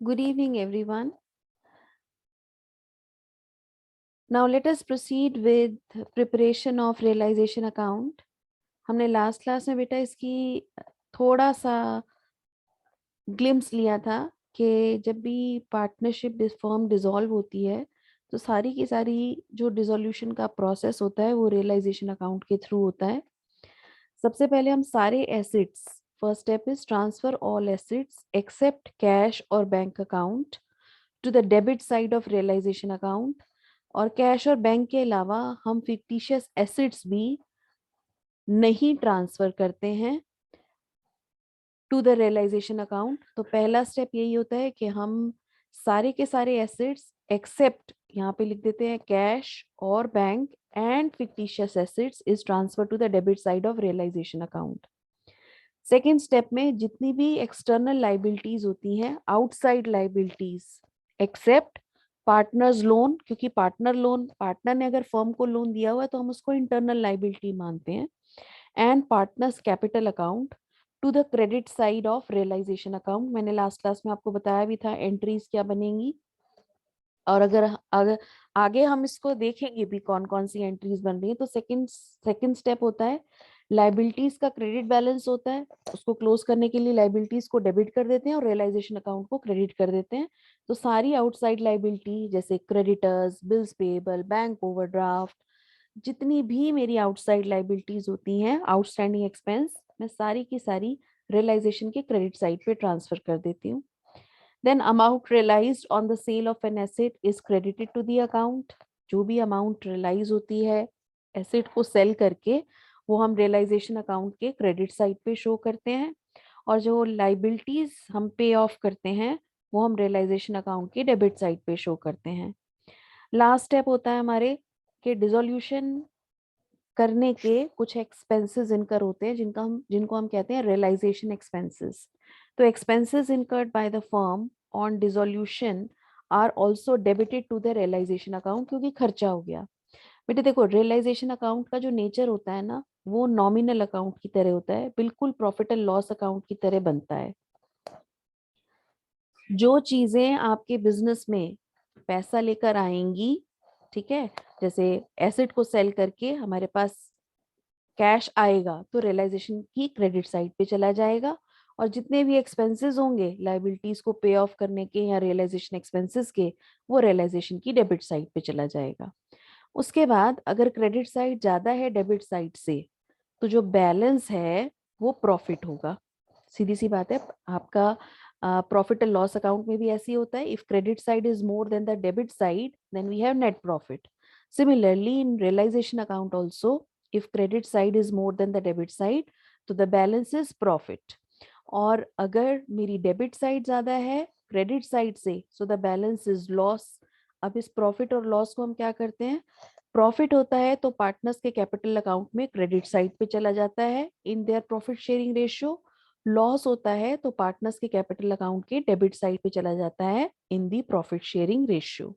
Good evening, everyone. Now let us proceed with preparation of realization account. हमने last class में बेटा इसकी थोड़ा सा ग्लिम्स लिया था कि जब भी पार्टनरशिप फर्म डिसॉल्व होती है तो सारी की सारी जो डिसोल्यूशन का प्रोसेस होता है वो रियलाइजेशन अकाउंट के थ्रू होता है। सबसे पहले हम सारे assets, first step is transfer all assets except cash और bank account to the debit side of realisation account. और कैश और बैंक के अलावा हम फिक्टिशियस एसेट्स भी नहीं ट्रांसफर करते हैं टू द रियलाइजेशन अकाउंट। तो पहला स्टेप यही होता है कि हम सारे के सारे एसेट्स एक्सेप्ट, यहाँ पे लिख देते हैं कैश और bank and fictitious assets is transfer to the debit side of realisation account. Second step में जितनी भी एक्सटर्नल लाइबिलिटीज होती हैं, outside liabilities except partners loan, क्योंकि पार्टनर लोन, पार्टनर ने अगर फर्म को लोन दिया हुआ है तो हम उसको इंटरनल लाइबिलिटी मानते हैं, and partners capital account to the credit side of realisation account. मैंने लास्ट क्लास में आपको बताया भी था एंट्रीज क्या बनेंगी, और अगर आगे हम इसको देखेंगे भी कौन कौन सी एंट्रीज बन रही है। तो सेकंड स्टेप होता है लाइबिलिटीज का क्रेडिट बैलेंस होता है, उसको क्लोज करने के लिए लाइबिलिटीज को डेबिट कर देते हैं और रियलाइजेशन अकाउंट को क्रेडिट कर देते हैं। तो सारी आउटसाइड लाइबिलिटी जैसे creditors, bills payable, bank overdraft, जितनी भी मेरी आउटसाइड लाइबिलिटीज होती हैं, आउटस्टैंडिंग एक्सपेंस, मैं सारी की सारी रियलाइजेशन के क्रेडिट साइड पे ट्रांसफर कर देती हूँ। Then amount realized on the sale of an asset is credited to the account। जो भी अमाउंट रियलाइज होती है एसेट को सेल करके वो हम रियलाइजेशन अकाउंट के क्रेडिट साइड पे शो करते हैं, और जो लाइबिलिटीज हम पे ऑफ करते हैं वो हम रियलाइजेशन अकाउंट के डेबिट साइड पे शो करते हैं। लास्ट स्टेप होता है हमारे कि डिसोल्यूशन करने के कुछ एक्सपेंसेस इनकर होते हैं जिनको हम कहते हैं रियलाइजेशन एक्सपेंसेस। तो expenses incurred by the firm on dissolution are also debited to the realisation account, क्योंकि खर्चा हो गया। बेटे देखो, रियलाइजेशन अकाउंट का जो नेचर होता है ना, वो नॉमिनल अकाउंट की तरह होता है, बिल्कुल प्रॉफिट एंड लॉस अकाउंट की तरह बनता है। जो चीजें आपके बिजनेस में पैसा लेकर आएंगी, ठीक है, जैसे एसेट को सेल करके हमारे पास कैश आएगा तो रियलाइजेशन की क्रेडिट साइड पे चला जाएगा, और जितने भी एक्सपेंसेस होंगे लाइबिलिटीज को पे ऑफ करने के या रियलाइजेशन एक्सपेंसेस के, वो रियलाइजेशन की डेबिट साइड पे चला जाएगा। उसके बाद अगर क्रेडिट साइड ज्यादा है डेबिट साइड से, तो जो बैलेंस है वो प्रॉफिट होगा। सीधी सी बात है, आपका प्रॉफिट एंड लॉस अकाउंट में भी ऐसी होता है, if credit side is more than the debit side then we have net profit. Similarly in realisation account also, if credit side is more than the debit side तो the balance is profit। और अगर मेरी debit side ज्यादा है credit side से, so the balance is loss। अब इस profit और लॉस को हम क्या करते हैं, प्रॉफिट होता है तो पार्टनर्स के कैपिटल अकाउंट में क्रेडिट साइड पे चला जाता है in their profit sharing ratio. Loss होता है तो पार्टनर्स के कैपिटल अकाउंट के डेबिट साइड पे चला जाता है इन दी प्रॉफिट शेयरिंग रेशियो।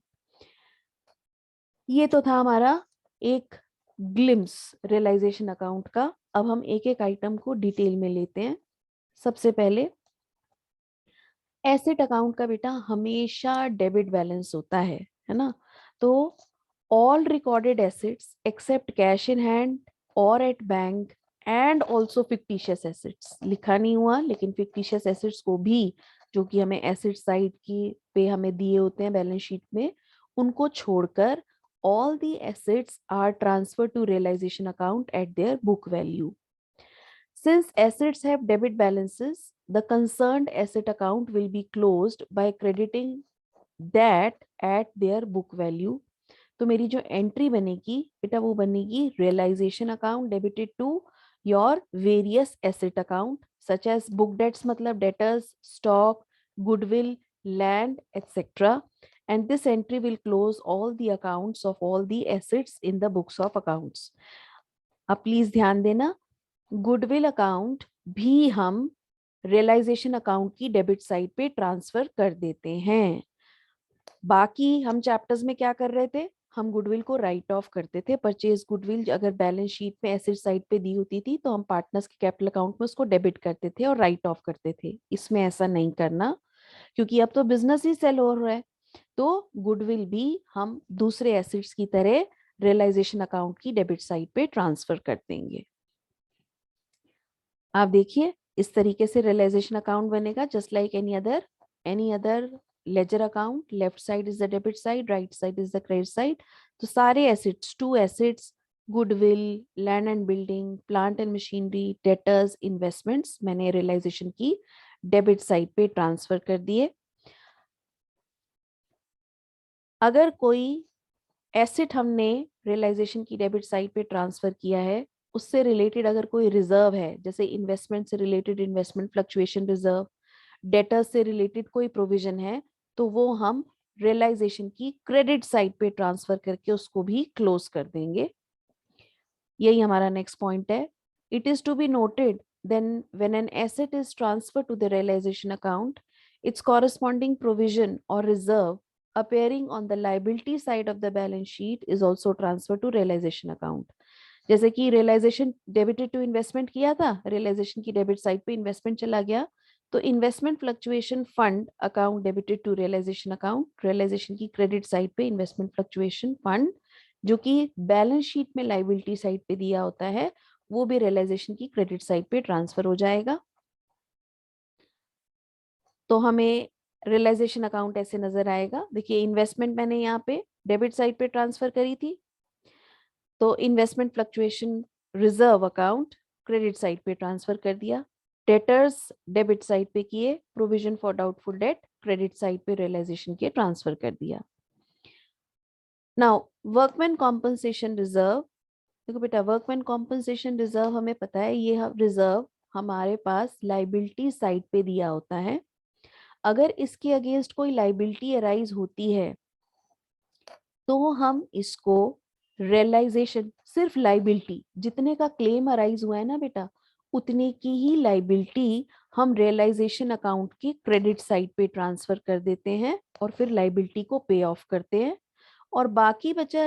ये तो था हमारा एक ग्लिम्स रियलाइजेशन अकाउंट का। अब हम एक एक आइटम को डिटेल में लेते हैं। सबसे पहले एसेट अकाउंट का बेटा हमेशा डेबिट बैलेंस होता है ना। तो all recorded assets except cash in hand और at bank and also fictitious assets, लिखा नहीं हुआ लेकिन फिक्टिशियस एसेट्स को भी, जो कि हमें एसेट साइड की पे हमें दिए होते हैं बैलेंस शीट में, उनको छोड़कर all the assets are transferred to realization account at their book value। Since assets have debit balances, the concerned asset account will be closed by crediting that at their book value। तो मेरी जो entry बनेगी बेटा वो बनेगी realisation account debited to your various asset account such as book debts, मतलब debtors, stock, goodwill, land etcetera, and this entry will close all the accounts of all the assets in the books of accounts। अब please ध्यान देना, goodwill account भी हम realisation account की debit side पे transfer कर देते हैं। बाकी हम चैप्टर्स में क्या कर रहे थे, हम गुडविल को राइट ऑफ करते थे। परचेज गुडविल अगर बैलेंस शीट में एसेट साइड पे दी होती थी तो हम पार्टनर्स के कैपिटल अकाउंट में उसको डेबिट करते थे और राइट ऑफ करते थे। इसमें ऐसा नहीं करना, क्योंकि अब तो बिजनेस ही सेल हो रहा है, तो गुडविल भी हम दूसरे एसेट्स की तरह रियलाइजेशन अकाउंट की डेबिट साइड पे ट्रांसफर कर देंगे। आप देखिए इस तरीके से रियलाइजेशन अकाउंट बनेगा, just like any other ledger account. Left side is the debit side, right side is the credit side. तो सारे assets, two assets, goodwill, land and building, plant and machinery, debtors, investments, मैंने realisation की debit side पे transfer कर दिए। अगर कोई asset हमने रियलाइजेशन की डेबिट साइड पे ट्रांसफर किया है, उससे रिलेटेड अगर कोई रिजर्व है, जैसे इन्वेस्टमेंट से related investment fluctuation reserve, debtor से रिलेटेड कोई प्रोविजन है, तो वो हम रियलाइजेशन की क्रेडिट साइड पे ट्रांसफर करके उसको भी क्लोज कर देंगे। यही हमारा नेक्स्ट पॉइंट है। It is to be noted then when an asset is transfer to the realisation account, its corresponding provision or reserve appearing on the liability side of the balance sheet is also transferred to realization account। जैसे कि realisation debited to investment किया था, realisation की debit side पे investment चला गया, तो investment fluctuation fund account debited to realisation account, realisation की क्रेडिट साइड पे इन्वेस्टमेंट फ्लक्चुएशन फंड जो कि बैलेंस शीट में लाइबिलिटी साइड पे दिया होता है, वो भी रियलाइजेशन की क्रेडिट साइड पे ट्रांसफर हो जाएगा। तो हमें रियलाइजेशन अकाउंट ऐसे नजर आएगा। देखिए इन्वेस्टमेंट मैंने यहाँ पे डेबिट साइड पे ट्रांसफर करी थी, तो investment fluctuation reserve account credit side पे ट्रांसफर कर दिया। डेटर्स डेबिट साइड पे किए, provision for doubtful debt credit side पे रियलाइजेशन के ट्रांसफर कर दिया। Now workman compensation reserve. देखो बेटा, वर्कमैन कॉम्पनसेशन रिजर्व हमें पता है, ये रिजर्व हमारे पास लाइबिलिटी साइड पे दिया होता है। अगर इसके अगेंस्ट कोई लाइबिलिटी अराइज होती है, तो हम इसको रियलाइजेशन, सिर्फ लाइबिलिटी जितने का क्लेम अराइज हुआ है ना बेटा, उतने की ही लाइबिलिटी हम रियलाइजेशन अकाउंट की क्रेडिट साइड पे ट्रांसफर कर देते हैं और फिर लाइबिलिटी को पे ऑफ करते हैं, और बाकी बचा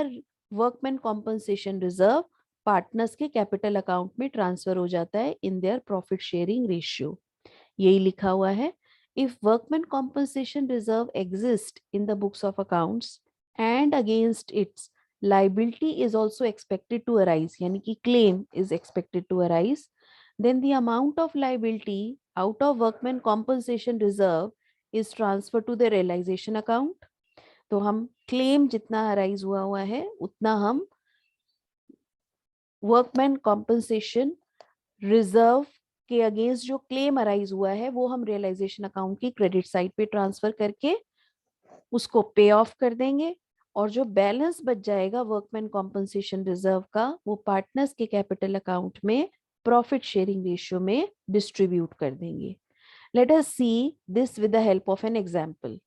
वर्कमैन कॉम्पनसेशन रिजर्व पार्टनर्स के कैपिटल अकाउंट में ट्रांसफर हो जाता है in their profit sharing ratio. यही लिखा हुआ है, if workman compensation reserve exist in the books of accounts and against its liability is also expected to arise, यानी कि claim is expected to arise, then the amount of liability out of workman compensation reserve is transferred to the realization account। तो हम claim जितना arise हुआ है उतना हम workman compensation reserve के अगेंस्ट जो क्लेम अराइज हुआ है वो हम रियलाइजेशन अकाउंट की क्रेडिट साइड पे ट्रांसफर करके उसको पे ऑफ कर देंगे, और जो बैलेंस बच जाएगा वर्कमैन कॉम्पनसेशन रिजर्व का, वो पार्टनर्स के कैपिटल अकाउंट में प्रॉफिट शेयरिंग रेशियो में डिस्ट्रीब्यूट कर देंगे। Let us see this with the help of an example.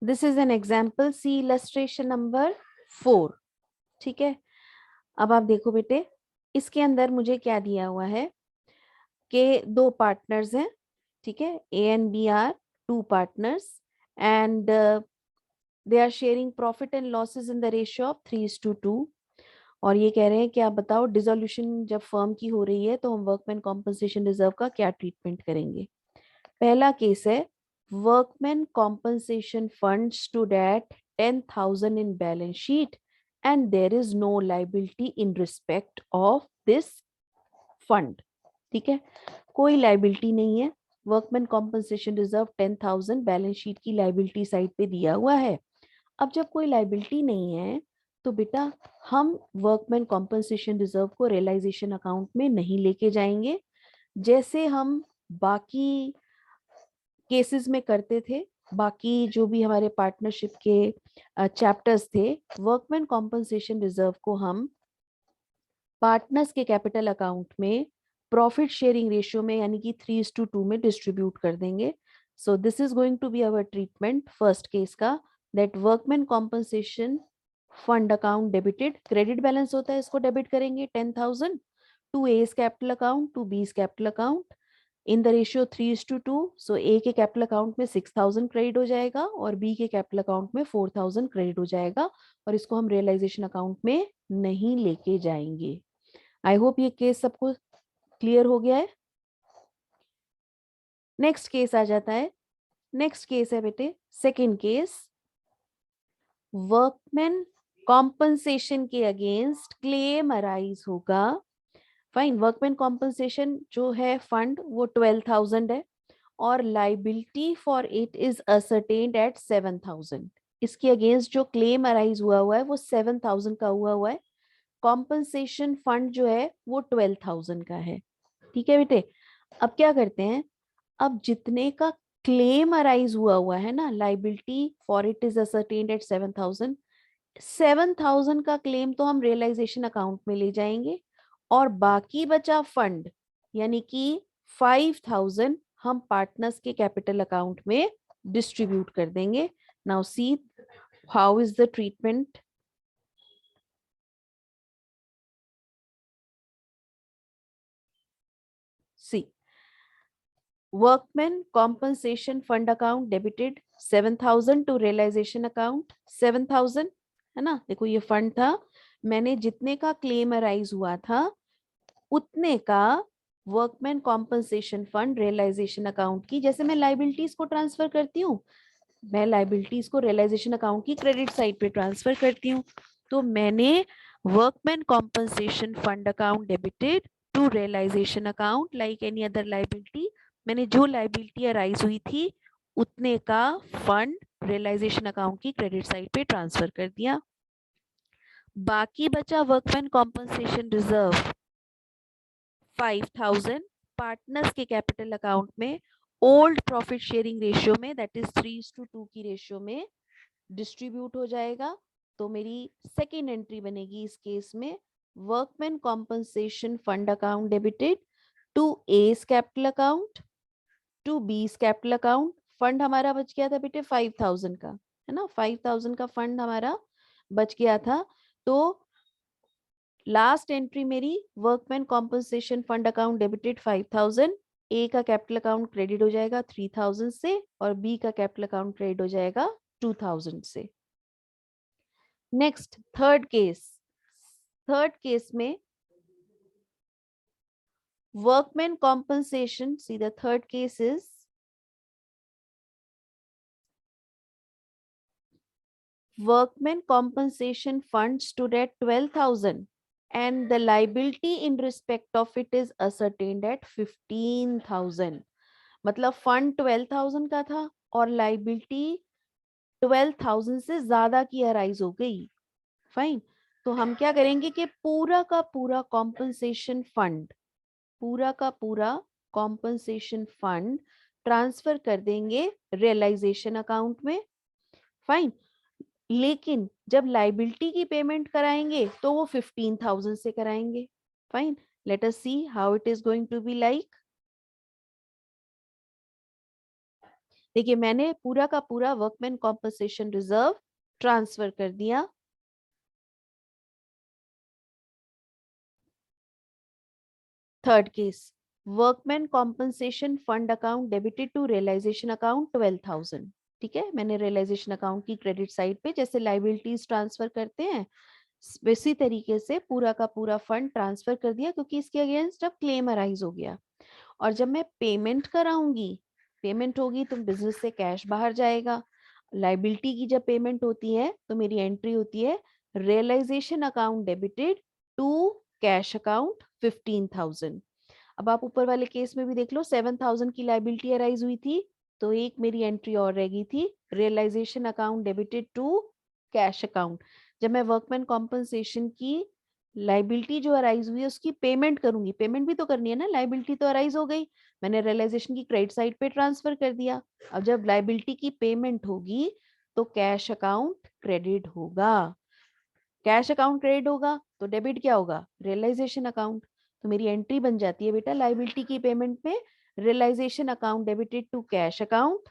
This is an example, see illustration number 4। ठीक है, अब आप देखो बेटे, इसके अंदर मुझे क्या दिया हुआ है कि दो पार्टनर्स हैं, ठीक है, A and B are two partners, and they are sharing profit and losses in the ratio of 3:2। और ये कह रहे हैं कि आप बताओ डिसोल्यूशन जब फर्म की हो रही है तो हम वर्कमैन कॉम्पनसेशन रिजर्व का क्या ट्रीटमेंट करेंगे। पहला केस है, workman compensation fund stood at 10,000 in balance sheet and there is no liability in respect of this fund. ठीक है, कोई लाइबिलिटी नहीं है, workman compensation reserve 10,000 balance sheet की लाइबिलिटी साइड पे दिया हुआ है। अब जब कोई लाइबिलिटी नहीं है तो बेटा हम वर्कमैन कॉम्पनसेशन रिजर्व को रियलाइजेशन अकाउंट में नहीं लेके जाएंगे, जैसे हम बाकी केसेस में करते थे। बाकी जो भी हमारे पार्टनरशिप के चैप्टर्स थे, वर्कमैन कॉम्पनसेशन रिजर्व को हम पार्टनर्स के कैपिटल अकाउंट में प्रॉफिट शेयरिंग रेशियो में यानी कि 3:2 में डिस्ट्रीब्यूट कर देंगे। So this is going to be our treatment first case का, that workman compensation fund account debited, credit balance होता है, इसको डेबिट करेंगे 10,000 to A's capital account to B's capital account. In the ratio 3:2। So A के capital account में 6,000 credit हो जाएगा और बी के कैपिटल अकाउंट में 4,000 क्रेडिट हो जाएगा, और इसको हम रियलाइजेशन अकाउंट में नहीं लेके जाएंगे। आई होप ये केस सबको क्लियर हो गया है। नेक्स्ट केस आ जाता है। नेक्स्ट केस है बेटे सेकेंड केस, वर्कमैन कॉम्पनसेशन के अगेंस्ट क्लेम अराइज होगा। फाइन, वर्कमैन कॉम्पनसेशन जो है फंड वो 12,000 है और liability for it is ascertained at 7,000। इसके अगेंस्ट जो क्लेम अराइज हुआ है वो 7,000 का हुआ है। कॉम्पनसेशन फंड जो है वो 12,000 का है। ठीक है बेटे, अब क्या करते हैं, अब जितने का क्लेम अराइज हुआ है ना, liability for it is ascertained at 7,000, 7,000 का क्लेम तो हम रियलाइजेशन अकाउंट में ले जाएंगे और बाकी बचा फंड यानी कि 5,000 हम पार्टनर्स के कैपिटल अकाउंट में डिस्ट्रीब्यूट कर देंगे। Now see how is the treatment. See, workman compensation fund account debited 7,000 to realisation account 7,000, है ना। देखो ये फंड था, मैंने जितने का क्लेम अराइज हुआ था उतने का workman compensation fund realisation account की, जैसे मैं लाइबिलिटीज को ट्रांसफर करती हूँ, मैं लाइबिलिटीज को रियलाइजेशन अकाउंट की क्रेडिट साइड पे ट्रांसफर करती हूँ, तो मैंने workman compensation fund account debited to realisation account like any other liability, मैंने जो लाइबिलिटी अराइज हुई थी उतने का फंड रियलाइजेशन अकाउंट की क्रेडिट साइड पे ट्रांसफर कर दिया। बाकी बचा वर्कमैन कॉम्पनसेशन रिजर्व 5,000 पार्टनर्स के कैपिटल अकाउंट में ओल्ड प्रॉफिट शेयरिंग रेशियो में, दैट इज 3:2 की रेशियो में डिस्ट्रीब्यूट हो जाएगा। तो मेरी सेकेंड एंट्री बनेगी इस केस में, workman compensation fund account debited to A's capital account to B's capital account. Fund हमारा बच गया था बेटे 5,000 का, है ना, 5,000 का फंड हमारा बच गया था। तो लास्ट एंट्री मेरी workman compensation fund account debited 5,000, ए का कैपिटल अकाउंट क्रेडिट हो जाएगा 3,000 से और बी का कैपिटल अकाउंट क्रेडिट हो जाएगा 2,000 से। Next third case, third case में workman compensation, see the third case is workman compensation fund stood at 12,000 and the liability in respect of it is ascertained at 15,000। मतलब fund 12,000 का था और liability 12,000 से ज्यादा की अराइज हो गई। फाइन, तो हम क्या करेंगे कि पूरा का पूरा कॉम्पनसेशन फंड, पूरा का पूरा कॉम्पनसेशन फंड ट्रांसफर कर देंगे रियलाइजेशन अकाउंट में। फाइन, लेकिन जब लाइबिलिटी की पेमेंट कराएंगे तो वो 15,000 से कराएंगे। Fine, let us see how it is going to be like. देखिए मैंने पूरा का पूरा वर्कमैन कॉम्पनसेशन रिजर्व ट्रांसफर कर दिया। Third case, workman compensation fund account debited to realisation account 12,000। ठीक है, मैंने रियलाइजेशन अकाउंट की क्रेडिट साइड पे जैसे लाइबिलिटीज ट्रांसफर करते हैं इसी तरीके से पूरा का पूरा फंड ट्रांसफर कर दिया, क्योंकि इसके अगेंस्ट अब क्लेम अराइज हो गया। और जब मैं पेमेंट कराऊंगी, पेमेंट होगी तो बिजनेस से कैश बाहर जाएगा। लाइबिलिटी की जब पेमेंट होती है तो मेरी एंट्री होती है realisation account debited to cash account 15,000। अब आप ऊपर वाले केस में भी देख लो, 7,000 की लाइबिलिटी अराइज हुई थी तो एक मेरी एंट्री और रह गई थी realisation account debited to cash account. जब मैं वर्कमैन कॉम्पनसेशन की लाइबिलिटी जो अराइज हुई है उसकी पेमेंट करूंगी, पेमेंट भी तो करनी है ना, लाइबिलिटी तो अराइज हो गई, मैंने रियलाइजेशन की क्रेडिट साइड पे ट्रांसफर कर दिया। अब जब लाइबिलिटी की पेमेंट होगी तो कैश अकाउंट क्रेडिट होगा, कैश अकाउंट क्रेडिट होगा तो डेबिट क्या होगा, रियलाइजेशन अकाउंट। तो मेरी एंट्री बन जाती है बेटा लाइबिलिटी की पेमेंट में realisation account debited to cash account.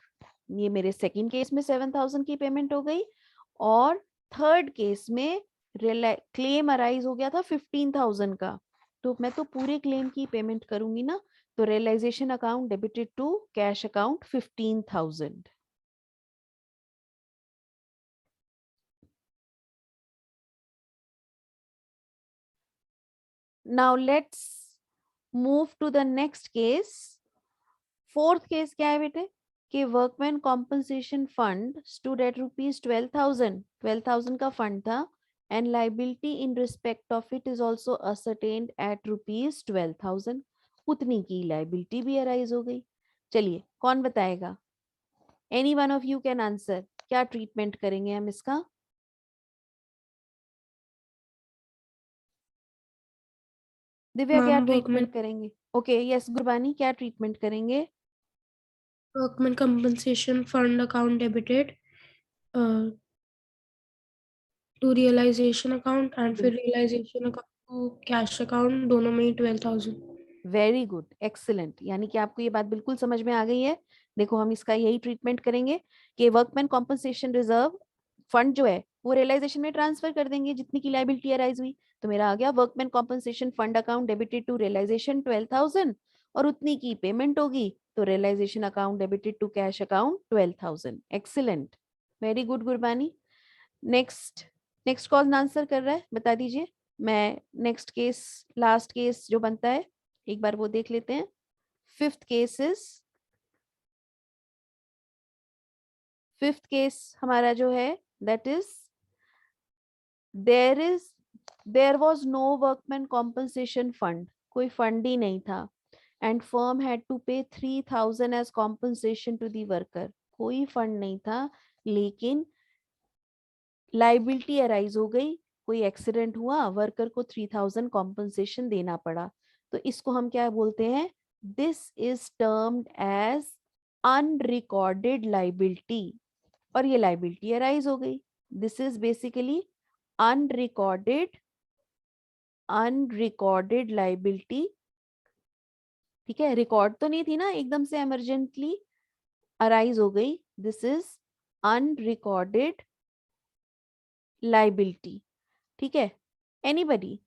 ये मेरे सेकंड केस में 7,000 की पेमेंट हो गई और थर्ड केस में क्लेम अराइज हो गया था 15,000 का, तो मैं तो पूरे क्लेम की पेमेंट करूंगी ना, तो realisation account debited to cash account 15,000. Now let's move to the next case. Fourth case क्या है बेटे कि workman compensation fund stood at rupees 12,000 का फंड था and liability in respect of it is also ascertained at rupees 12,000. उतनी की liability भी arise हो गई. चलिए कौन बताएगा? Any one of you can answer. क्या ट्रीटमेंट करेंगे हम इसका? दिव्या क्या ट्रीटमेंट करेंगे? ओके यस गुरबानी क्या ट्रीटमेंट करेंगे? Workman compensation fund account debited to realisation account and फिर realisation account to cash account, दोनों में ही 12,000. Very good, excellent. यानी कि आपको ये बात बिल्कुल समझ में आ गई है. देखो हम इसका यही ट्रीटमेंट करेंगे कि वर्कमैन कॉम्पनसेशन रिजर्व फंड जो है वो रियलाइजेशन में ट्रांसफर कर देंगे जितनी की लायबिलिटी अराइज हुई. तो मेरा आ गया workman compensation fund account debited to realisation 12,000 और उतनी की पेमेंट होगी तो realisation account debited to cash account 12,000. Excellent, very good Gurbani. Next next कौन आंसर कर रहा है बता दीजिए. मैं नेक्स्ट केस लास्ट केस जो बनता है एक बार वो देख लेते हैं. फिफ्थ केस हमारा जो है that is there was no workman compensation fund. कोई फंड ही नहीं था and firm had to pay 3,000 as compensation to the worker. कोई फंड नहीं था लेकिन लाइबिलिटी अराइज हो गई. कोई एक्सीडेंट हुआ वर्कर को 3,000 कॉम्पनसेशन देना पड़ा. तो इसको हम क्या बोलते हैं? This is termed as unrecorded liability. और ये लाइबिलिटी अराइज हो गई. This is basically unrecorded liability. ठीक है, रिकॉर्ड तो नहीं थी ना, एकदम से इमरजेंटली अराइज हो गई. This is unrecorded liability. ठीक है, एनीबडी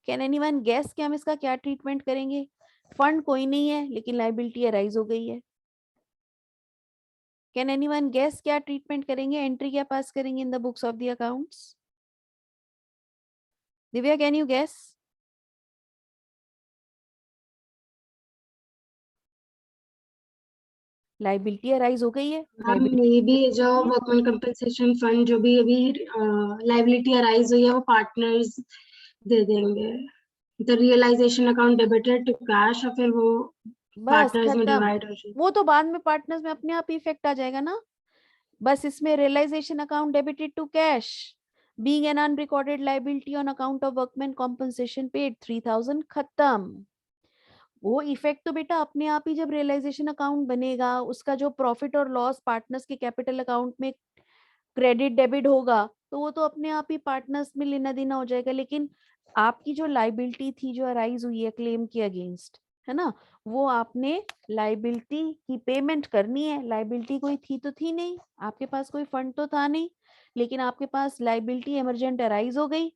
कैन एनीवन गेस कि हम इसका क्या ट्रीटमेंट करेंगे? फंड कोई नहीं है लेकिन लाइबिलिटी अराइज हो गई है. कैन एनीवन गेस क्या ट्रीटमेंट करेंगे? एंट्री क्या पास करेंगे in the books of the accounts? Divya can you guess? Liability arise हो गई है. ये भी जो वर्कमैन कंपनसेशन फंड जो भी अभी लाइबिलिटी अराइज हुई है वो पार्टनर्स दे देंगे. The realisation account debited to cash और फिर वो बस पार्टनर्स में खत्म. डिवाइड हो जाए. वो तो बाद में पार्टनर्स में अपने आप ही इफेक्ट आ जाएगा ना. बस इसमें realisation account debited to cash being an unrecorded liability on account of workman compensation paid 3,000 खत्म. वो इफेक्ट तो बेटा अपने आप ही जब रियलाइजेशन अकाउंट बनेगा उसका जो प्रॉफिट और लॉस पार्टनर्स के कैपिटल अकाउंट में क्रेडिट डेबिट होगा तो वो तो अपने आप ही पार्टनर्स में लेना देना हो जाएगा. लेकिन आपकी जो लाइबिलिटी थी जो अराइज हुई है क्लेम के अगेंस्ट, है ना, वो आपने लाइबिलिटी की पेमेंट करनी है. लाइबिलिटी कोई थी तो थी नहीं, आपके पास कोई फंड तो था नहीं, लेकिन आपके पास लाइबिलिटी इमरजेंट अराइज हो गई.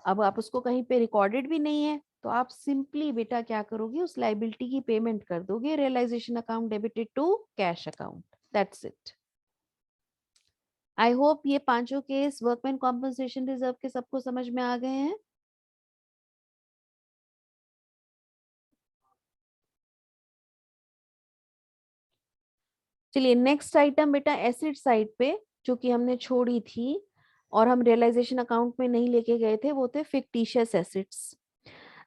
अब आप उसको कहीं पे रिकॉर्डेड भी नहीं है तो आप सिंपली बेटा क्या करोगे? उस लाइबिलिटी की पेमेंट कर दोगे realisation account debited to cash account. That's it. I hope ये पांचों केस वर्कमैन कॉम्पनसेशन रिजर्व के सबको समझ में आ गए हैं. चलिए नेक्स्ट आइटम बेटा एसेट साइड पे जो कि हमने छोड़ी थी और हम रियलाइजेशन अकाउंट में नहीं लेके गए थे वो थे fictitious assets.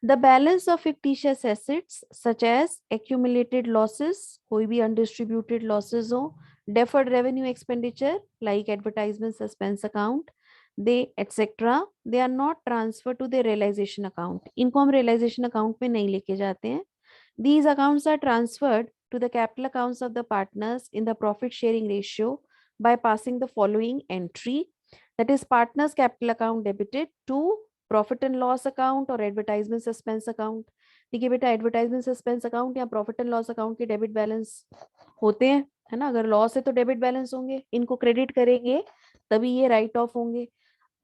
The balance of fictitious assets such as accumulated losses, कोई भी अनडिस्ट्रीब्यूटेड लॉसेस हो, deferred revenue expenditure like advertisement suspense account, they etcetera, they are not transfer to the realisation account. इनको हम रियलाइजेशन अकाउंट में नहीं लेके जाते हैं. These accounts are transferred to the capital accounts of the partners in the profit sharing ratio by passing the following entry, that is partners capital account debited to profit and loss account और advertisement suspense account. देखिए बेटा advertisement suspense account या profit and loss account के debit balance होते हैं, है ना. अगर लॉस है तो डेबिट बैलेंस होंगे, इनको क्रेडिट करेंगे तभी ये राइट ऑफ होंगे.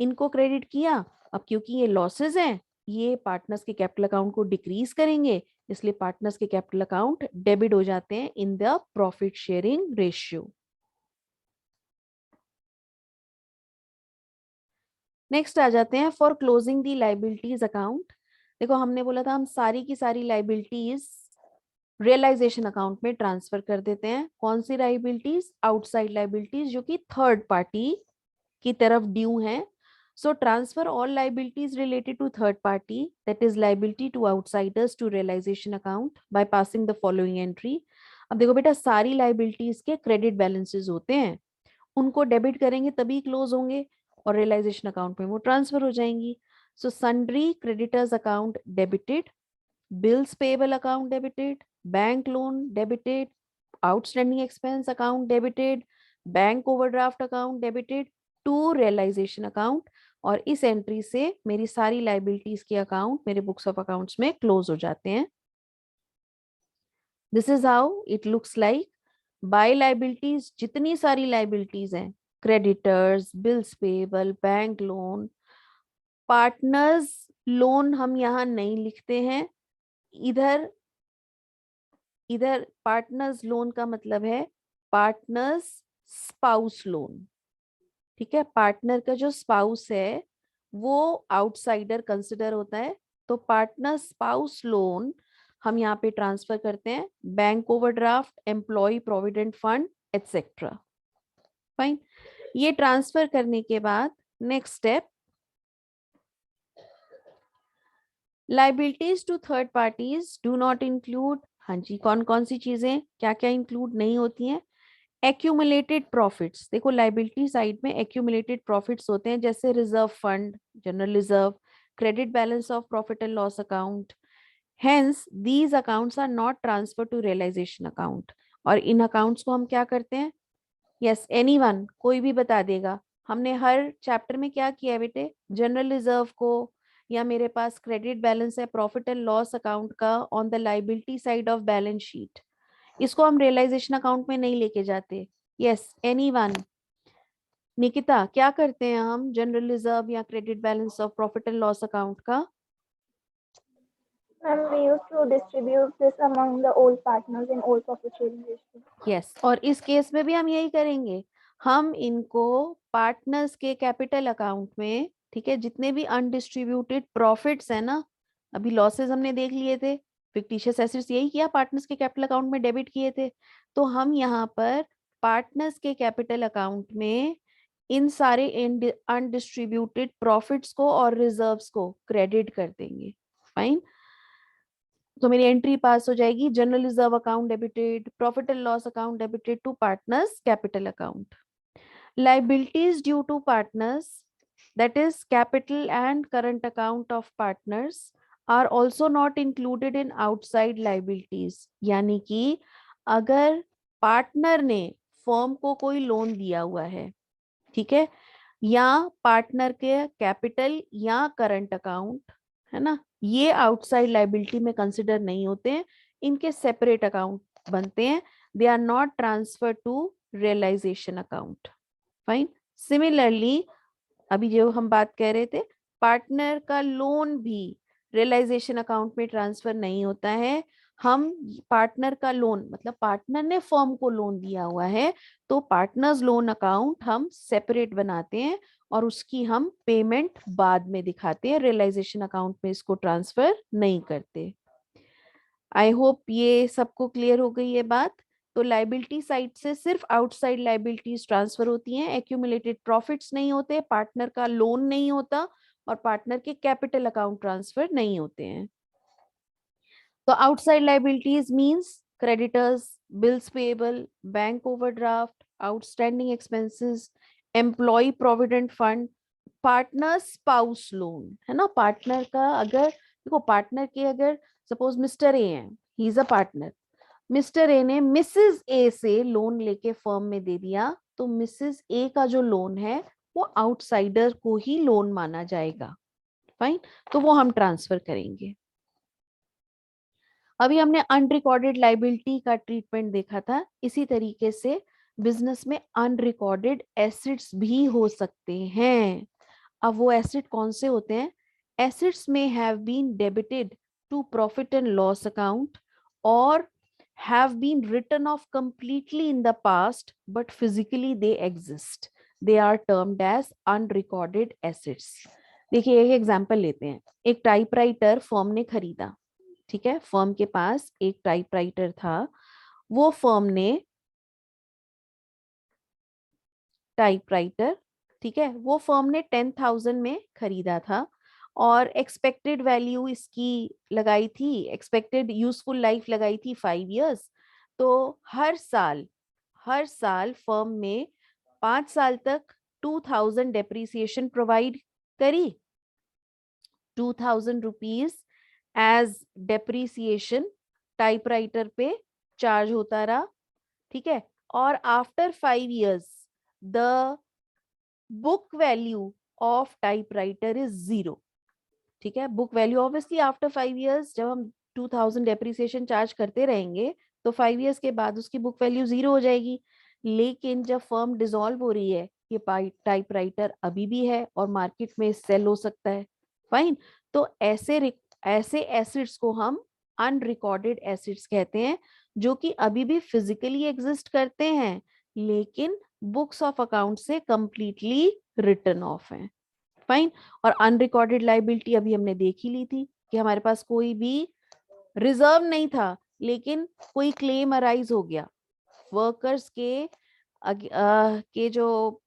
इनको क्रेडिट किया, अब क्योंकि ये लॉसेस हैं ये पार्टनर्स के कैपिटल अकाउंट को डिक्रीज करेंगे, इसलिए पार्टनर्स के कैपिटल अकाउंट डेबिट हो जाते हैं in the profit sharing ratio. Next आ जाते हैं for closing the liabilities account. देखो हमने बोला था हम सारी की सारी लाइबिलिटीज रियलाइजेशन अकाउंट में ट्रांसफर कर देते हैं। कौन सी लाइबिलिटीज? आउटसाइड लाइबिलिटीज जो कि थर्ड पार्टी की तरफ ड्यू हैं। So transfer all liabilities related to third party, that is liability to outsiders, to realization account by passing the following entry. अब देखो बेटा सारी liabilities के क्रेडिट बैलेंसेस होते हैं, उनको डेबिट करेंगे तभी क्लोज होंगे और रियलाइजेशन अकाउंट में वो ट्रांसफर हो जाएंगी। So sundry creditors account debited, bills payable account debited, bank loan debited, outstanding expense account debited, bank overdraft account debited to realisation account. और इस एंट्री से मेरी सारी लाइबिलिटीज के अकाउंट मेरे बुक्स ऑफ अकाउंट्स में क्लोज हो जाते हैं। This is how it looks like. By liabilities जितनी सारी लाइबिलिटीज हैं, creditors, bills payable, bank loan, partners loan हम यहाँ नहीं लिखते हैं, इधर पार्टनर्स लोन का मतलब है पार्टनर्स स्पाउस लोन। ठीक है, पार्टनर का जो स्पाउस है वो आउटसाइडर कंसिडर होता है, तो पार्टनर स्पाउस लोन हम यहाँ पे ट्रांसफर करते हैं bank overdraft, employ provident fund etcetera. Fine, ये ट्रांसफर करने के बाद next step, liabilities to third parties do not include. हाँ जी, कौन कौन सी चीजें क्या क्या इंक्लूड नहीं होती हैं? Accumulated profits. देखो लाइबिलिटी साइड में एक्यूमुलेटेड प्रॉफिट्स होते हैं, जैसे reserve fund, general reserve, credit balance of profit and loss account. Hence these accounts are not transfer to realisation account. और इन अकाउंट्स को हम क्या करते हैं? यस, एनीवन, कोई भी बता देगा। हमने हर चैप्टर में क्या किया है बेटे? जनरल रिजर्व को, या मेरे पास क्रेडिट बैलेंस है प्रॉफिट एंड लॉस अकाउंट का on the liability side of balance sheet, इसको हम रियलाइजेशन अकाउंट में नहीं लेके जाते। Yes, anyone? निकिता, क्या करते हैं हम जनरल रिजर्व या credit balance of profit and loss account का? And we used to distribute this among the old partners in old profit sharing ratio. Yes, और इस केस में भी हम यही करेंगे, हम इनको पार्टनर्स के कैपिटल अकाउंट में, ठीक है, जितने भी अनडिस्ट्रीब्यूटेड प्रॉफिट्स है ना, अभी लॉसेस हमने देख लिए थे, फिक्टिशियस एसेट्स यही किया, पार्टनर्स के कैपिटल अकाउंट में डेबिट किए थे, तो हम यहाँ पर पार्टनर्स के कैपिटल अकाउंट में इन सारे अनडिस्ट्रीब्यूटेड प्रॉफिट्स को और रिजर्व्स को क्रेडिट कर देंगे। फाइन, तो मेरी एंट्री पास हो जाएगी, general reserve account debited, profit and loss account debited to partners capital account. Liabilities due to partners, that is capital and current account of partners, are also not included in outside liabilities। यानी कि अगर partner ने firm को कोई loan दिया हुआ है, ठीक है, या पार्टनर के कैपिटल या करंट अकाउंट है ना, ये आउटसाइड लाइबिलिटी में कंसिडर नहीं होते हैं, इनके सेपरेट अकाउंट बनते हैं, they are not transfer to realisation account. Fine, similarly अभी जो हम बात कह रहे थे, पार्टनर का लोन भी रियलाइजेशन अकाउंट में ट्रांसफर नहीं होता है। हम पार्टनर का लोन, मतलब पार्टनर ने फर्म को लोन दिया हुआ है, तो पार्टनर्स लोन अकाउंट हम सेपरेट बनाते हैं और उसकी हम पेमेंट बाद में दिखाते हैं, रियलाइजेशन अकाउंट में इसको ट्रांसफर नहीं करते। आई होप ये सबको क्लियर हो गई ये बात। तो लाइबिलिटी साइड से सिर्फ आउटसाइड लाइबिलिटीज ट्रांसफर होती हैं, एक्यूमुलेटेड प्रॉफिट्स नहीं होते, पार्टनर का लोन नहीं होता और पार्टनर के कैपिटल अकाउंट ट्रांसफर नहीं होते हैं। तो outside liabilities means creditors, bills payable, bank overdraft, outstanding expenses, employ provident fund, partner spouse loan, है ना। पार्टनर का अगर देखो, पार्टनर के अगर सपोज मिस्टर ए है, he is a partner, mister A ने मिसेस ए से लोन लेके फर्म में दे दिया, तो मिसेस ए का जो लोन है वो आउटसाइडर को ही लोन माना जाएगा। फाइन, तो वो हम ट्रांसफर करेंगे। अभी हमने अनरिकॉर्डेड लाइबिलिटी का ट्रीटमेंट देखा था, इसी तरीके से बिजनेस में अनरिकॉर्डेड एसेट्स भी हो सकते हैं। अब वो एसेट कौन से होते हैं? assets may have been debited to profit and loss account or have been written off completely in the past but physically they exist. They are termed as unrecorded assets. देखिए एक एग्जांपल लेते हैं. एक typewriter firm ने खरीदा, ठीक है, firm के पास एक टाइपराइटर था, वो फर्म ने टाइपराइटर, ठीक है, वो फर्म ने 10,000 में खरीदा था और एक्सपेक्टेड वैल्यू इसकी लगाई थी, एक्सपेक्टेड यूजफुल लाइफ लगाई थी 5 इयर्स. तो हर साल फर्म में 5 साल तक 2,000 डेप्रिसिएशन प्रोवाइड करी. 2,000 रुपीज एज डेप्रिसिएशन टाइपराइटर पे चार्ज होता रहा, ठीक है. और after 5 years the book value of typewriter is 0, ठीक है. Book value obviously after 5 years जब हम 2,000 डेप्रिसिएशन चार्ज करते रहेंगे तो 5 इयर्स के बाद उसकी बुक वैल्यू 0 हो जाएगी. लेकिन जब फर्म डिसॉल्व हो रही है, ये टाइपराइटर अभी भी है और मार्केट में सेल हो सकता है. फाइन. तो ऐसे एसिड्स को हम अनरिकॉर्डेड एसिड्स कहते हैं, जो कि अभी भी फिजिकली एग्जिस्ट करते हैं लेकिन बुक्स ऑफ अकाउंट से कंप्लीटली रिटन ऑफ हैं. फाइन. और अनरिकॉर्डेड लायबिलिटी अभी हमने देख ही ली थी कि हमारे पास कोई भी रिजर्व नहीं था लेकिन कोई क्लेम अराइज हो गया, वर्कर्स के जो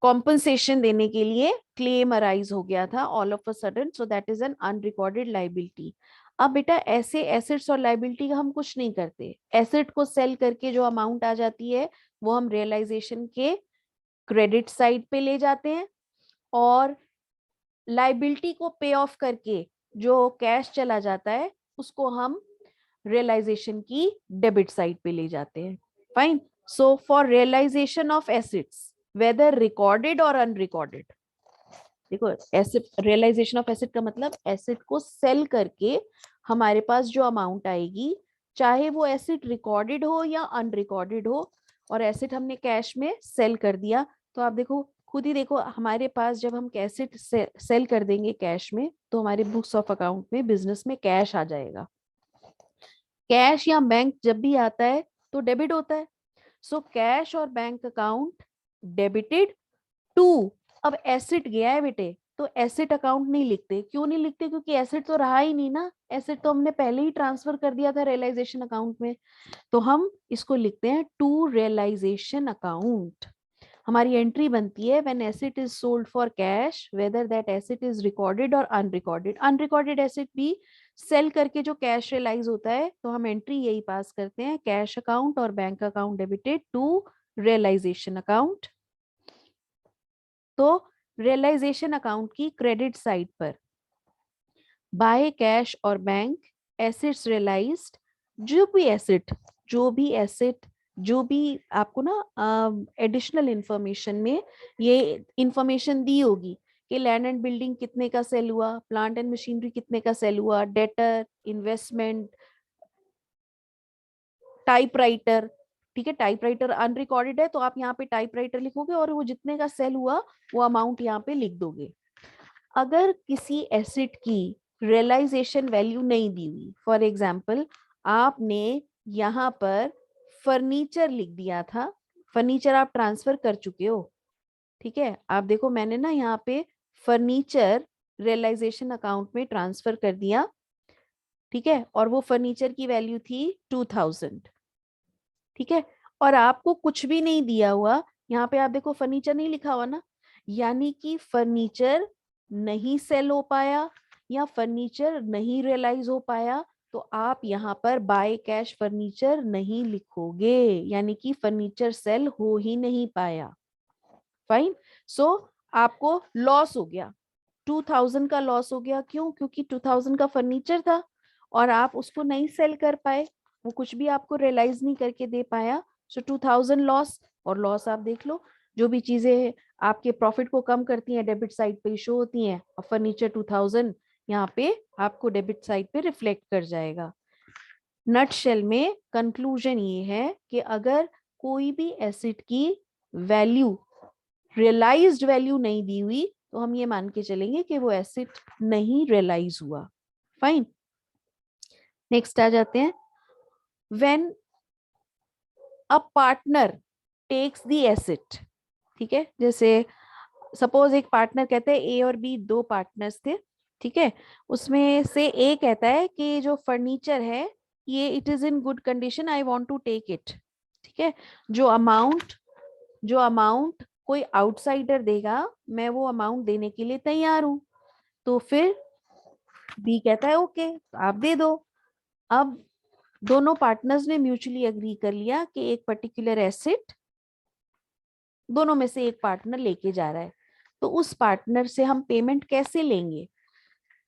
कॉम्पनसेशन देने के लिए क्लेम अराइज हो गया था all of a sudden, so that is an unrecorded liability. अब बेटा ऐसे एसेट्स और लायबिलिटी का हम कुछ नहीं करते. एसेट को सेल करके जो अमाउंट आ जाती है वो हम रियलाइजेशन के क्रेडिट साइड पे ले जाते हैं और लायबिलिटी को पे ऑफ करके जो कैश चला जाता है उसको हम रियलाइजेशन की डेबिट साइड पे ले जाते हैं. Fine. So for realisation of assets whether recorded और अनरिकॉर्डेड, देखो एसेट रियलाइजेशन ऑफ एसेट का मतलब एसेट को सेल करके हमारे पास जो अमाउंट आएगी, चाहे वो एसेट रिकॉर्डेड हो या अनरिकॉर्डेड हो, और एसेट हमने कैश में सेल कर दिया. तो आप देखो खुद ही देखो हमारे पास जब हम एसेट सेल कर देंगे कैश में तो हमारे बुक्स ऑफ अकाउंट में बिजनेस में कैश आ जाएगा. कैश या बैंक जब भी आता है तो डेबिट होता है. सो कैश और बैंक अकाउंट डेबिटेड टू. अब एसेट गया है बेटे तो एसेट अकाउंट नहीं लिखते. क्यों नहीं लिखते? क्योंकि एसेट तो रहा ही नहीं ना, एसेट तो हमने पहले ही ट्रांसफर कर दिया था रियलाइजेशन अकाउंट में. तो हम इसको लिखते हैं टू रियलाइजेशन अकाउंट. हमारी एंट्री बनती है when asset is sold for cash whether that asset is recorded और अनरिकॉर्डेड. अनरिकॉर्डेड एसेट भी सेल करके जो कैश रियलाइज होता है तो हम एंट्री यही पास करते हैं, कैश अकाउंट और bank account debited to realisation account. तो रियलाइजेशन अकाउंट की क्रेडिट साइड पर बाय कैश और बैंक एसेट्स रियलाइज्ड. जो भी आपको ना एडिशनल इंफॉर्मेशन में ये इंफॉर्मेशन दी होगी कि लैंड एंड बिल्डिंग कितने का सेल हुआ, प्लांट एंड मशीनरी कितने का सेल हुआ, डेटर, इन्वेस्टमेंट, टाइपराइटर, ठीक है. टाइपराइटर अनरिकॉर्डेड है तो आप यहाँ पे टाइपराइटर लिखोगे और वो जितने का सेल हुआ वो अमाउंट यहाँ पे लिख दोगे. अगर किसी एसेट की रियलाइजेशन वैल्यू नहीं दी हुई, फॉर एग्जांपल आपने यहाँ पर फर्नीचर लिख दिया था, फर्नीचर आप ट्रांसफर कर चुके हो, ठीक है. आप देखो मैंने ना यहाँ पे फर्नीचर रियलाइजेशन अकाउंट में ट्रांसफर कर दिया, ठीक है, और वो फर्नीचर की वैल्यू थी 2,000, ठीक है. और आपको कुछ भी नहीं दिया हुआ, यहाँ पे आप देखो फर्नीचर नहीं लिखा हुआ ना, यानी कि फर्नीचर नहीं सेल हो पाया या फर्नीचर नहीं रियलाइज हो पाया, तो आप यहाँ पर बाय कैश फर्नीचर नहीं लिखोगे, यानी कि फर्नीचर सेल हो ही नहीं पाया. फाइन. सो आपको लॉस हो गया, 2,000 का लॉस हो गया. क्यों? क्योंकि 2,000 का फर्नीचर था और आप उसको नहीं सेल कर पाए, वो कुछ भी आपको रियलाइज नहीं करके दे पाया. सो 2,000 लॉस. और लॉस आप देख लो, जो भी चीजें आपके प्रॉफिट को कम करती हैं डेबिट साइड पे शो होती हैं, और फर्नीचर 2,000 यहाँ पे आपको डेबिट साइड पे रिफ्लेक्ट कर जाएगा. नटशेल में कंक्लूजन ये है कि अगर कोई भी एसेट की वैल्यू रियलाइज्ड वैल्यू नहीं दी हुई तो हम ये मान के चलेंगे कि वो एसेट नहीं रियलाइज हुआ। फाइन, नेक्स्ट आ जाते हैं। When a partner takes the asset, ठीक है, जैसे सपोज एक पार्टनर कहते हैं, ए और बी दो पार्टनर्स थे, ठीक है, उसमें से ए कहता है कि जो फर्नीचर है ये it is in good condition, I want to take it, ठीक है, जो अमाउंट कोई आउटसाइडर देगा मैं वो अमाउंट देने के लिए तैयार हूं। तो फिर बी कहता है ओके आप दे दो। अब दोनों पार्टनर्स ने म्यूचुअली एग्री कर लिया कि एक पर्टिकुलर एसेट दोनों में से एक पार्टनर लेके जा रहा है, तो उस पार्टनर से हम पेमेंट कैसे लेंगे?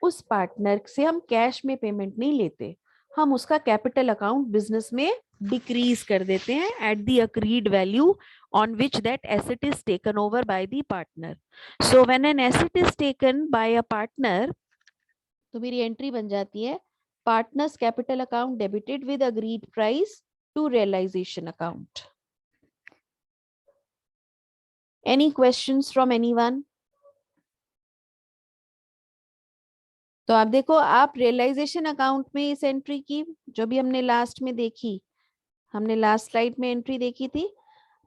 उस पार्टनर से हम कैश में पेमेंट नहीं लेते, हम उसका कैपिटल अकाउंट बिजनेस में डिक्रीज कर देते हैं at the agreed value on which that asset is taken over by the partner. So when an asset is taken by a partner, तो मेरी एंट्री बन जाती है partners capital account debited with agreed price to realisation account. Any questions from anyone? तो आप देखो, आप realisation account में इस एंट्री की जो भी हमने लास्ट में देखी, हमने लास्ट स्लाइड में एंट्री देखी थी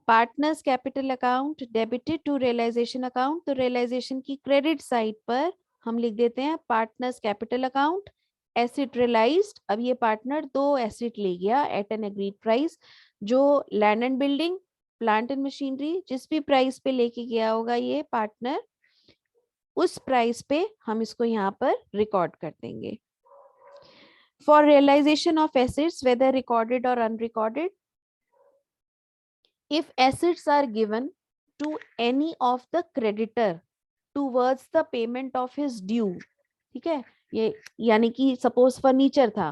partners capital account debited to realisation account, तो रियलाइजेशन की क्रेडिट साइड पर हम लिख देते हैं partners capital account asset realised. अब ये पार्टनर दो एसेट ले गया एट एन एग्रीड प्राइस, जो land and building, plant and machinery, जिस भी प्राइस पे लेके गया होगा ये पार्टनर, उस प्राइस पे हम इसको यहाँ पर रिकॉर्ड कर देंगे। For realisation of assets whether recorded और unrecorded, if assets are given to any of the creditor towards the payment of his due, ठीक है, ये यानी कि सपोज फर्नीचर था,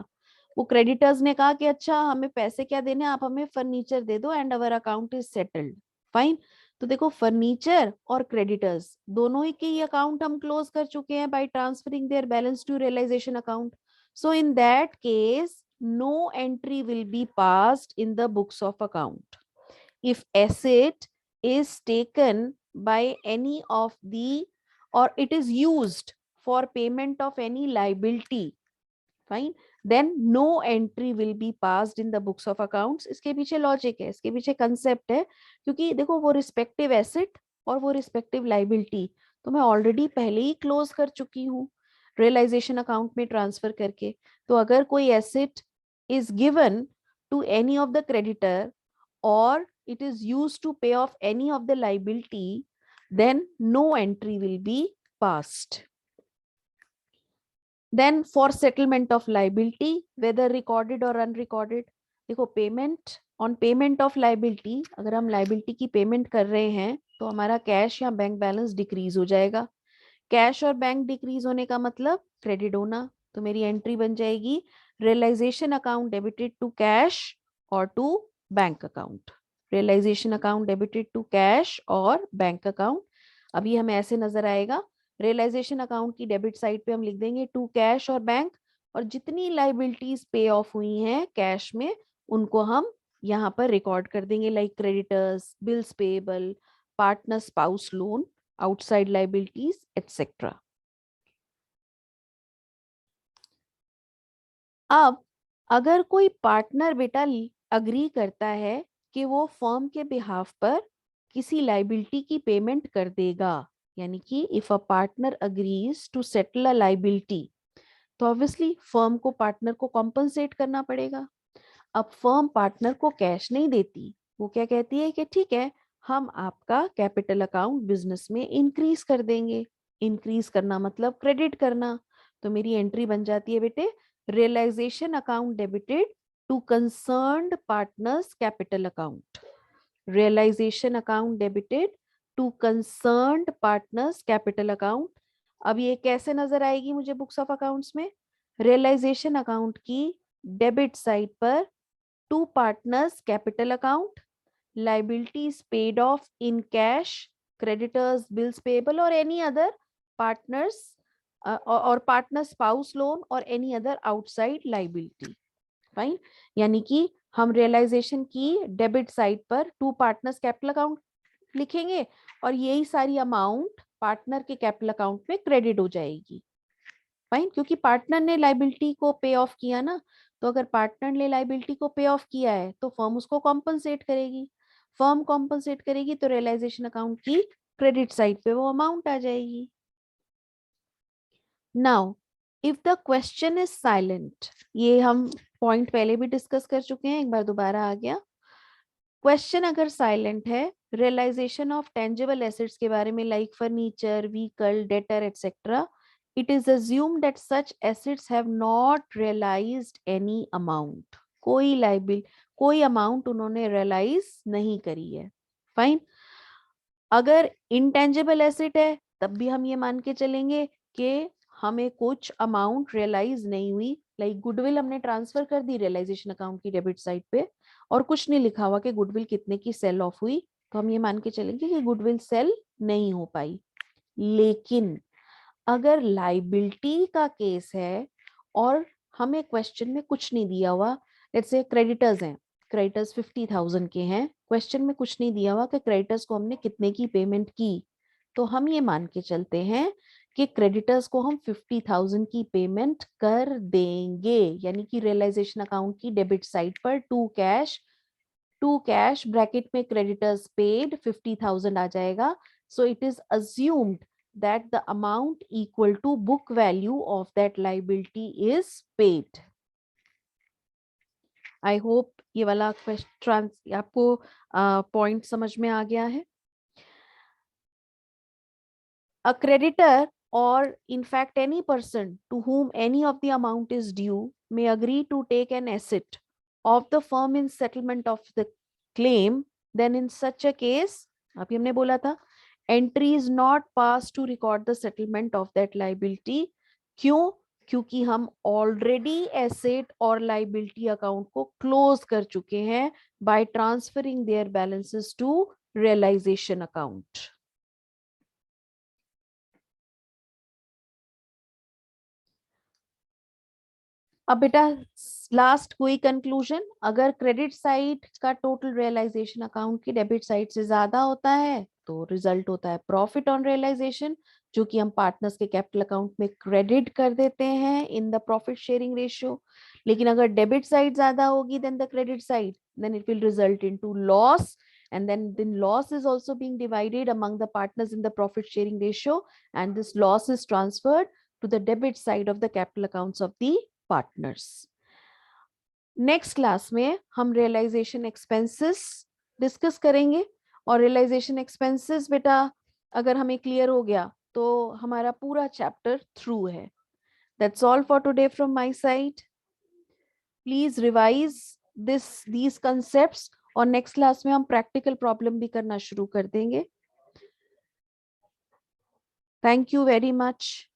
वो क्रेडिटर्स ने कहा कि अच्छा हमें पैसे क्या देने, आप हमें फर्नीचर दे दो and our account is settled. Fine, तो देखो फर्नीचर और क्रेडिटर्स दोनों ही के अकाउंट हम क्लोज कर चुके हैं by transferring their balance to realisation account. So in that case no entry will be passed in the books of account if asset is taken by any of the or it is used for payment of any liability, fine, then no entry will be passed in the books of accounts। इसके पीछे logic है, इसके पीछे concept है, क्योंकि देखो वो respective asset और वो रिस्पेक्टिव लाइबिलिटी तो मैं ऑलरेडी पहले ही क्लोज कर चुकी हूँ रियलाइजेशन अकाउंट में ट्रांसफर करके। तो अगर कोई asset is given to any of the creditor or it is used to pay off any of the liability, then no entry will be passed. Then for settlement of liability, whether recorded or unrecorded, देखो payment on payment of liability, अगर हम liability की payment कर रहे हैं तो हमारा cash या बैंक बैलेंस डिक्रीज हो जाएगा। कैश और बैंक डिक्रीज होने का मतलब क्रेडिट होना, तो मेरी एंट्री बन जाएगी realisation account debited to cash और to bank account, realisation account debited to cash और बैंक अकाउंट। अभी हमें ऐसे नजर आएगा, रियलाइजेशन अकाउंट की डेबिट साइड पे हम लिख देंगे टू कैश और बैंक, और जितनी लाइबिलिटीज पे ऑफ हुई हैं कैश में उनको हम यहाँ पर रिकॉर्ड कर देंगे, like creditors, bills payable, partner spouse loan, outside liabilities etcetera. अब अगर कोई पार्टनर बेटा अग्री करता है कि वो फर्म के बिहाफ पर किसी लाइबिलिटी की पेमेंट कर देगा, यानी कि if a partner agrees to settle a liability, तो ऑब्वियसली फर्म को पार्टनर को कॉम्पनसेट करना पड़ेगा। अब फर्म पार्टनर को कैश नहीं देती, वो क्या कहती है कि ठीक है हम आपका कैपिटल अकाउंट बिजनेस में इंक्रीज कर देंगे। इंक्रीज करना मतलब क्रेडिट करना, तो मेरी एंट्री बन जाती है बेटे realisation account debited to concerned partners capital account, realization account debited to concerned partners capital account। अब ये कैसे नजर आएगी मुझे बुक्स ऑफ अकाउंट्स में? रियलाइजेशन अकाउंट की डेबिट साइड पर to partners capital account, liabilities paid off in cash, creditors, bills payable or any other partners or partner spouse loan or any other outside liability। Fine, यानी कि हम realisation की debit side पर to partners capital account लिखेंगे और यही सारी amount partner के कैपिटल अकाउंट में क्रेडिट हो जाएगी। फाइन, क्योंकि पार्टनर ने लाइबिलिटी को पे ऑफ किया ना, तो अगर पार्टनर ने लाइबिलिटी को पे ऑफ किया है तो फर्म उसको कॉम्पनसेट करेगी। फर्म कॉम्पनसेट करेगी तो रियलाइजेशन अकाउंट की क्रेडिट साइड पे वो अमाउंट आ जाएगी। Now if the question is silent, ये हम पॉइंट पहले भी डिस्कस कर चुके हैं, एक बार दोबारा आ गया। क्वेश्चन अगर साइलेंट है रियलाइजेशन ऑफ टेंजिबल एसेट्स के बारे में, like furniture, vehicle, debtor etcetera, it is assumed that such assets have not realized any amount, कोई अमाउंट उन्होंने रियलाइज नहीं करी है। फाइन, अगर इंटेंजिबल एसेट है तब भी हम ये मान के चलेंगे कि हमें कुछ अमाउंट रियलाइज नहीं हुई, लाइक गुडविल हमने ट्रांसफर कर दी रियलाइजेशन अकाउंट की डेबिट साइड पे और कुछ नहीं लिखा हुआ कि गुडविल कितने की सेल ऑफ हुई, तो हम ये मान के चलेंगे कि गुडविल सेल नहीं हो पाई। लेकिन अगर लाइबिलिटी का केस है और हमें क्वेश्चन में कुछ नहीं दिया हुआ, लेट्स से क्रेडिटर्स हैं, क्रेडिटर्स 50,000 के हैं, क्वेश्चन में कुछ नहीं दिया हुआ कि क्रेडिटर्स को हमने कितने की पेमेंट की, तो हम ये मान के चलते हैं कि क्रेडिटर्स को हम 50,000 की पेमेंट कर देंगे, यानी कि रियलाइजेशन अकाउंट की डेबिट साइड पर टू कैश ब्रैकेट में क्रेडिटर्स पेड 50,000 आ जाएगा। So it is assumed that the amount equal to book value of that liability is paid. I hope ये वाला क्वेश्चन आपको पॉइंट समझ में आ गया है। A creditor or in fact any person to whom any of the amount is due may agree to take an asset of the firm in settlement of the claim, then in such a case, अभी हमने बोला था, entry is not passed to record the settlement of that liability. क्यों? क्योंकि हम already asset और liability account को close कर चुके हैं by transferring their balances to realisation account. अब बेटा लास्ट कोई कंक्लूजन, अगर क्रेडिट साइड का टोटल रियलाइजेशन अकाउंट की डेबिट साइड से ज्यादा होता है तो रिजल्ट होता है प्रॉफिट ऑन रियलाइजेशन, जो कि हम पार्टनर्स के कैपिटल अकाउंट में क्रेडिट कर देते हैं in the profit sharing ratio. लेकिन अगर डेबिट साइड ज्यादा होगी then the credit side, then it will result into loss, and then loss is also being divided among the partners in the profit sharing ratio, and this loss is transferred to the debit side of the capital accounts of the partners. Next class में हम realisation expenses discuss करेंगे, और realisation expenses बेटा अगर हमें clear हो गया तो हमारा पूरा चैप्टर थ्रू है। That's all for today from my side. Please revise these concepts, और नेक्स्ट क्लास में हम प्रैक्टिकल प्रॉब्लम भी करना शुरू कर देंगे। Thank you very much.